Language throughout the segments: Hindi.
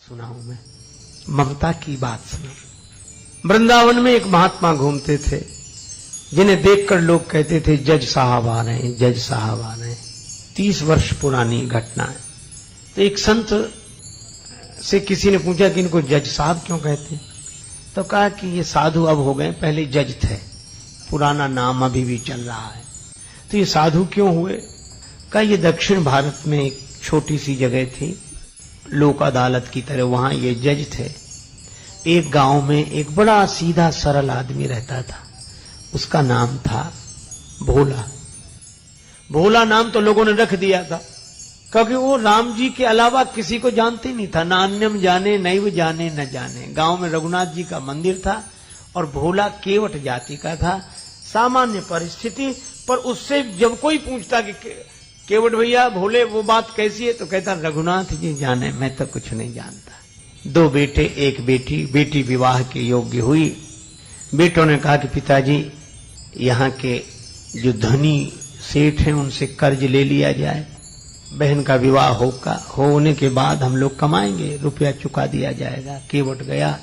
सुनाऊं मैं, ममता की बात सुनो। वृंदावन में एक महात्मा घूमते थे, जिन्हें देखकर लोग कहते थे जज साहब आ रहे हैं, जज साहब आ रहे हैं। 30 वर्ष पुरानी घटना है। तो एक संत से किसी ने पूछा कि इनको जज साहब क्यों कहते हैं? तो कहा कि ये साधु अब हो गए, पहले जज थे, पुराना नाम अभी भी चल रहा है। तो ये साधु क्यों हुए? कहा ये दक्षिण भारत में एक छोटी सी जगह थी, लोक अदालत की तरह, वहां ये जज थे। एक गांव में एक बड़ा सीधा सरल आदमी रहता था, उसका नाम था भोला। भोला नाम तो लोगों ने रख दिया था, क्योंकि वो राम जी के अलावा किसी को जानते नहीं था, ना अन्यम जाने, नैव जाने न जाने। गांव में रघुनाथ जी का मंदिर था और भोला केवट जाति का था। सामान्य परिस्थिति पर उससे जब कोई पूछता कि केवट भैया भोले वो बात कैसी है, तो कहता रघुनाथ जी जाने, मैं तो कुछ नहीं जानता। 2 बेटे 1 बेटी, बेटी विवाह के योग्य हुई। बेटों ने कहा कि पिताजी यहाँ के जो धनी सेठ हैं उनसे कर्ज ले लिया जाए, बहन का विवाह होने के बाद हम लोग कमाएंगे, रुपया चुका दिया जाएगा। केवट गया,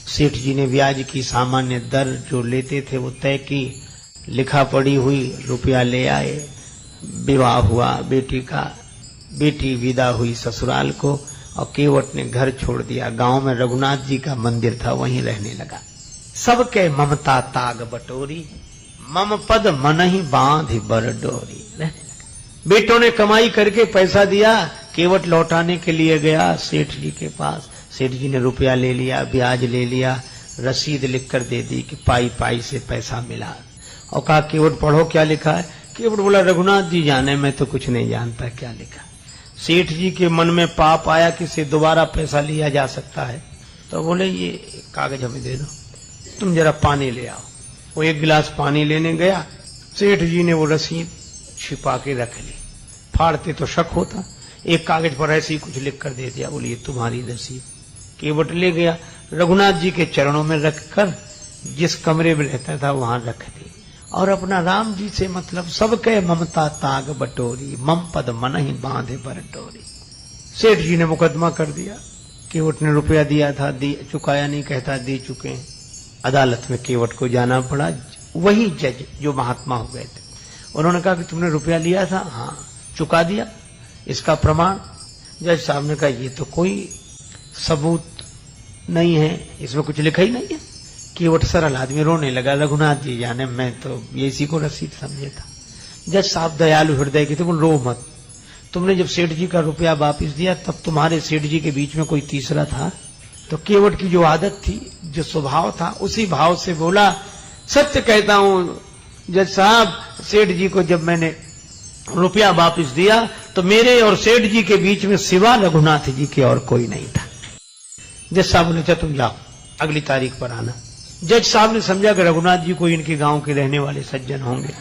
सेठ जी ने ब्याज की सामान्य दर जो लेते थे वो तय की, लिखा पड़ी हुई, रुपया ले आए, विवाह हुआ बेटी का। बेटी विदा हुई ससुराल को और केवट ने घर छोड़ दिया। गांव में रघुनाथ जी का मंदिर था, वहीं रहने लगा। सबके ममता ताग बटोरी, मम पद मन ही बांध बर डोरी, रहने लगा। बेटों ने कमाई करके पैसा दिया, केवट लौटाने के लिए गया सेठ जी के पास। सेठ जी ने रुपया ले लिया, ब्याज ले लिया, रसीद लिखकर दे दी कि पाई पाई से पैसा मिला, और कहा केवट पढ़ो क्या लिखा है। केवट बोला रघुनाथ जी जाने, मैं तो कुछ नहीं जानता क्या लिखा। सेठ जी के मन में पाप आया कि से दोबारा पैसा लिया जा सकता है, तो बोले ये कागज हमें दे दो, तुम जरा पानी ले आओ। वो 1 गिलास पानी लेने गया, सेठ जी ने वो रसीद छिपा के रख ली। फाड़ते तो शक होता, एक कागज पर ऐसे ही कुछ लिख कर दे दिया, बोली ये तुम्हारी रसीद। केवट ले गया, रघुनाथ जी के चरणों में रखकर जिस कमरे में रहता था वहां रख दी, और अपना राम जी से मतलब सबके ममता ताग बटोरी, मम पद मन ही बांधे बर डोरी। सेठ जी ने मुकदमा कर दिया। केवट ने रुपया दिया था, चुकाया नहीं, कहता दे चुके हैं। अदालत में केवट को जाना पड़ा। वही जज जो महात्मा हो गए थे, उन्होंने कहा कि तुमने रुपया लिया था? हाँ। चुका दिया? इसका प्रमाण? जज साहब ने कहा ये तो कोई सबूत नहीं है, इसमें कुछ लिखा ही नहीं है। केवट सरल आदमी रोने लगा, रघुनाथ जी जाने, मैं तो ये इसी को रसीद समझे था। जज साहब दयालु हृदय के थे, बोल रो मत, तुमने जब सेठ जी का रुपया वापिस दिया तब तुम्हारे सेठ जी के बीच में कोई तीसरा था? तो केवट की जो आदत थी, जो स्वभाव था, उसी भाव से बोला सत्य कहता हूं जज साहब, सेठ जी को जब मैंने रुपया वापिस दिया तो मेरे और सेठ जी के बीच में सिवा रघुनाथ जी के और कोई नहीं था। जज साहब ने कहा तुम जाओ, अगली तारीख पर आना। जज साहब ने समझा कि रघुनाथ जी कोई इनके गांव के रहने वाले सज्जन होंगे।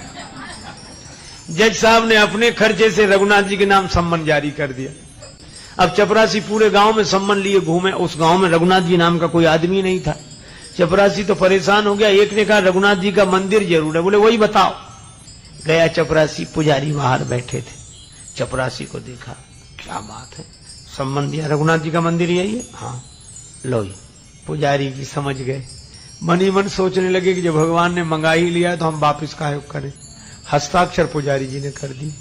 जज साहब ने अपने खर्चे से रघुनाथ जी के नाम सम्मन जारी कर दिया। अब चपरासी पूरे गांव में सम्मन लिए घूमे, उस गांव में रघुनाथ जी नाम का कोई आदमी नहीं था। चपरासी तो परेशान हो गया। एक ने कहा रघुनाथ जी का मंदिर जरूर है, बोले वही बताओ। गया चपरासी, पुजारी बाहर बैठे थे। चपरासी को देखा, क्या बात है, सम्मन दिया, रघुनाथ जी का मंदिर यही है? हाँ लो। पुजारी जी समझ गए, मन ही मन सोचने लगे कि जब भगवान ने मंगा ही लिया तो हम वापिस काहे करें। हस्ताक्षर पुजारी जी ने कर दी।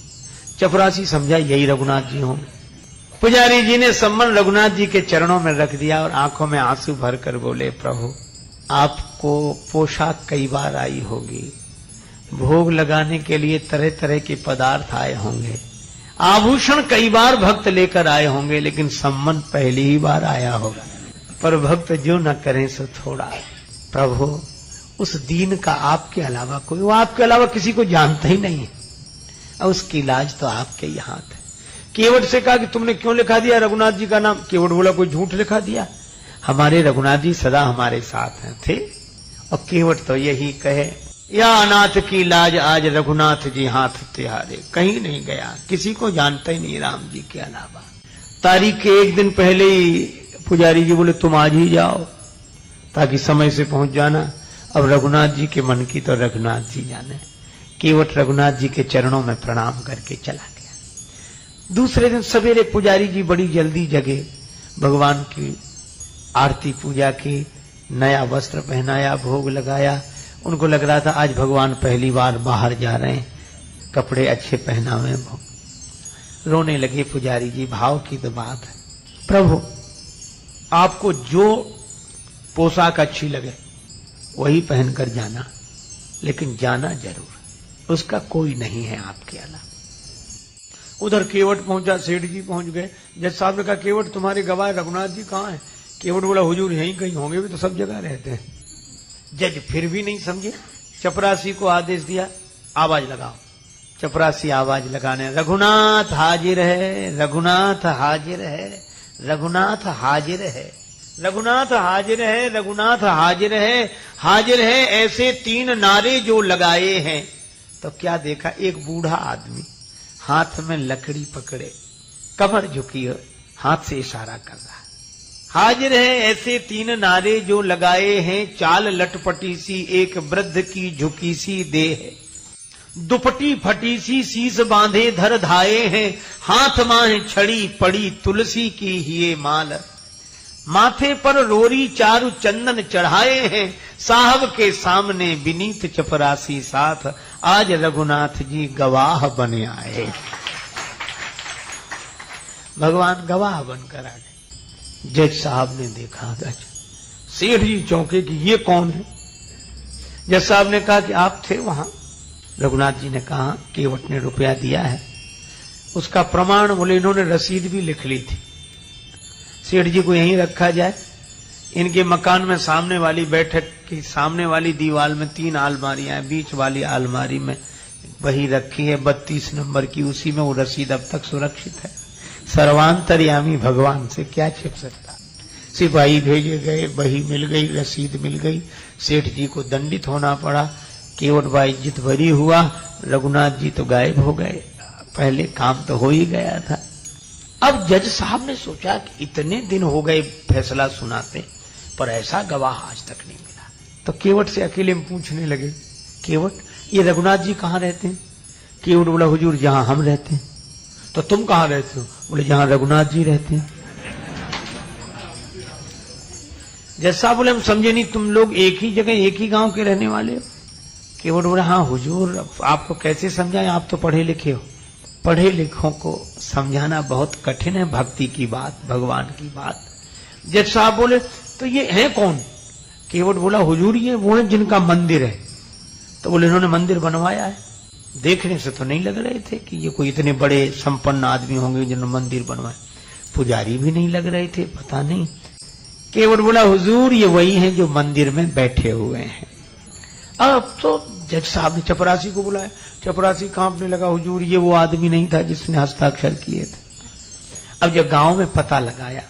चपरासी समझा यही रघुनाथ जी होंगे। पुजारी जी ने सम्मन रघुनाथ जी के चरणों में रख दिया और आंखों में आंसू भरकर बोले प्रभु आपको पोशाक कई बार आई होगी, भोग लगाने के लिए तरह तरह के पदार्थ आए होंगे, आभूषण कई बार भक्त लेकर आए होंगे, लेकिन सम्मन पहली ही बार आया होगा। पर भक्त जो न करें सो थोड़ा। प्रभु उस दीन का आपके अलावा कोई, वो आपके अलावा किसी को जानता ही नहीं है, और उसकी इलाज तो आपके ही हाथ है। केवट से कहा कि तुमने क्यों लिखा दिया रघुनाथ जी का नाम? केवट बोला कोई झूठ लिखा दिया, हमारे रघुनाथ जी सदा हमारे साथ हैं थे। और केवट तो यही कहे, या अनाथ की लाज आज रघुनाथ जी हाथ तिहारे, कहीं नहीं गया, किसी को जानता ही नहीं राम जी के अलावा। तारीख के 1 दिन पहले ही पुजारी जी बोले तुम आज ही जाओ ताकि समय से पहुंच जाना। अब रघुनाथ जी के मन की तो रघुनाथ जी जाने। केवट रघुनाथ जी के चरणों में प्रणाम करके चला गया। दूसरे दिन सवेरे पुजारी जी बड़ी जल्दी जगे, भगवान की आरती पूजा की, नया वस्त्र पहनाया, भोग लगाया। उनको लग रहा था आज भगवान पहली बार बाहर जा रहे हैं, कपड़े अच्छे पहनावे। रोने लगे पुजारी जी। भाव की तो बात है, प्रभु आपको जो पोशाक अच्छी लगे वही पहनकर जाना, लेकिन जाना जरूर, उसका कोई नहीं है आपके अलावा। उधर केवट पहुंचा, सेठ जी पहुंच गए। जज साहब ने कहा केवट तुम्हारे गवाह रघुनाथ जी कहाँ हैं? केवट बोला हुजूर यहीं कहीं होंगे, भी तो सब जगह रहते हैं। जज फिर भी नहीं समझे, चपरासी को आदेश दिया आवाज लगाओ। चपरासी आवाज लगाने, रघुनाथ हाजिर है, रघुनाथ हाजिर है, रघुनाथ हाजिर है, रघुनाथ हाजिर है, रघुनाथ हाजिर है, हाजिर है। ऐसे 3 नारे जो लगाए हैं तो क्या देखा, एक बूढ़ा आदमी हाथ में लकड़ी पकड़े, कमर झुकी हो, हाथ से इशारा कर रहा है। हाजिर है ऐसे 3 नारे जो लगाए हैं, चाल लटपटी सी एक वृद्ध की झुकी सी देह, दुपटी फटी सी शीस बांधे धर धाये हैं, हाथ माह छड़ी पड़ी तुलसी की हिये माल, माथे पर रोरी चारु चंदन चढ़ाए हैं, साहब के सामने विनीत चपरासी साथ, आज रघुनाथ जी गवाह बने आए। भगवान गवाह बनकर आ गए। जज साहब ने देखा, गज सेठ जी चौंके कि ये कौन है? जज साहब ने कहा कि आप थे वहां। रघुनाथ जी ने कहा केवट ने रुपया दिया है, उसका प्रमाण बोले इन्होंने रसीद भी लिख ली थी। सेठ जी को यहीं रखा जाए। इनके मकान में सामने वाली बैठक की सामने वाली दीवार में 3 अलमारियां हैं, बीच वाली अलमारी में वही रखी है 32 नंबर की, उसी में वो रसीद अब तक सुरक्षित है। सर्वांतर्यामी भगवान से क्या छिप सकता। सिपाही भेजे गए, बही मिल गई, रसीद मिल गई। सेठ जी को दंडित होना पड़ा। केवट भाई इज्जत भरी हुआ, रघुनाथ जी तो गायब हो गए। पहले काम तो हो ही गया था। अब जज साहब ने सोचा कि इतने दिन हो गए फैसला सुनाते, पर ऐसा गवाह आज तक नहीं मिला। तो केवट से अकेले में पूछने लगे, केवट ये रघुनाथ जी कहाँ रहते हैं? केवट बोला हुजूर जहां हम रहते हैं। तो तुम कहाँ रहते हो? बोले जहां रघुनाथ जी रहते हैं। जज साहब बोले हम समझे नहीं, तुम लोग एक ही जगह एक ही गांव के रहने वाले हो? केवट बोले हाँ हुजूर, आपको कैसे समझाएं, आप तो पढ़े लिखे हो। पढ़े लिखों को समझाना बहुत कठिन है, भक्ति की बात, भगवान की बात। जज साहब बोले तो ये है कौन? केवट बोला हुजूर ये वो है जिनका मंदिर है। तो बोले इन्होंने मंदिर बनवाया है? देखने से तो नहीं लग रहे थे कि ये कोई इतने बड़े संपन्न आदमी होंगे जिन्होंने मंदिर बनवाए। पुजारी भी नहीं लग रहे थे, पता नहीं। केवट बोला हुजूर ये वही हैं जो मंदिर में बैठे हुए हैं। अब तो जज साहब ने चपरासी को बुलाया। चपरासी कांपने लगा, हुजूर ये वो आदमी नहीं था जिसने हस्ताक्षर किए थे। अब जब गांव में पता लगाया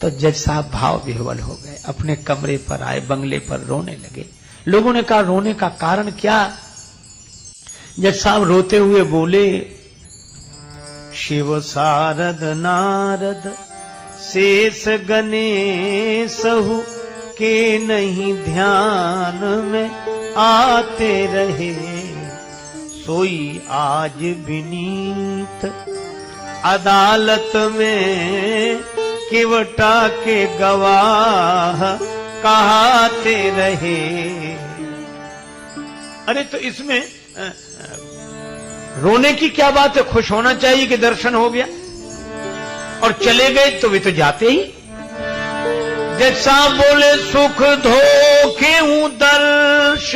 तो जज साहब भाव विह्वल हो गए, अपने कमरे पर आए, बंगले पर रोने लगे। लोगों ने कहा रोने का कारण क्या? जज साहब रोते हुए बोले, शिव सारद नारद शेष गणेशहु के नहीं ध्यान में आते रहे, सोई आज विनीत अदालत में केवटा के गवाह कहाते रहे। अरे तो इसमें रोने की क्या बात है? खुश होना चाहिए कि दर्शन हो गया। और चले गए तो वे तो जाते ही। जज साहब बोले सुख धोखे हूं दर्श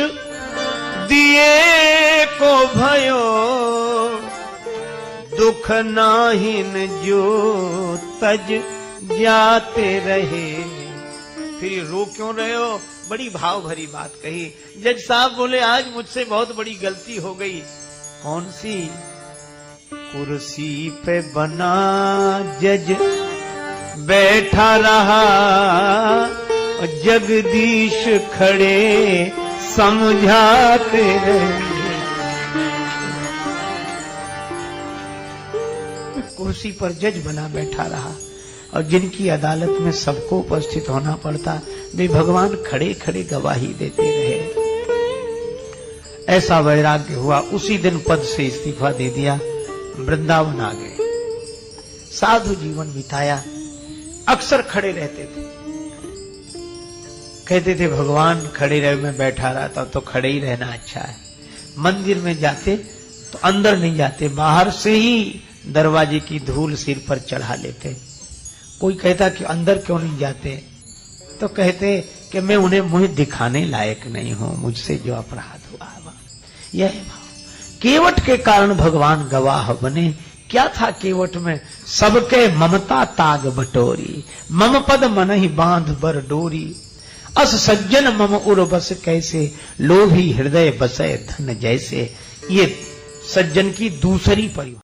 दिए को भयो, दुख नाहिन जो तज जाते रहे। फिर रो क्यों रहे हो? बड़ी भाव भरी बात कही। जज साहब बोले आज मुझसे बहुत बड़ी गलती हो गई। कौन सी? कुर्सी पे बना जज बैठा रहा, जगदीश खड़े समझाते रहे। कुर्सी पर जज बना बैठा रहा और जिनकी अदालत में सबको उपस्थित होना पड़ता, वे भगवान खड़े खड़े गवाही देते रहे। ऐसा वैराग्य हुआ। उसी दिन पद से इस्तीफा दे दिया, वृंदावन आ गए, साधु जीवन बिताया। अक्सर खड़े रहते थे। कहते थे भगवान खड़े रहे, मैं बैठा रहता तो खड़े ही रहना अच्छा है। मंदिर में जाते तो अंदर नहीं जाते, बाहर से ही दरवाजे की धूल सिर पर चढ़ा लेते। कोई कहता कि अंदर क्यों नहीं जाते, तो कहते कि मैं उन्हें मुझे दिखाने लायक नहीं हूं, मुझसे जो अपराध हुआ है। यह भाव केवट के कारण भगवान गवाह बने। क्या था केवट में? सबके ममता ताग बटोरी, मम पद मन ही बांध बर डोरी। अस सज्जन मम उर बस कैसे, लोभी हृदय बसे धन जैसे। ये सज्जन की दूसरी परिभाषा।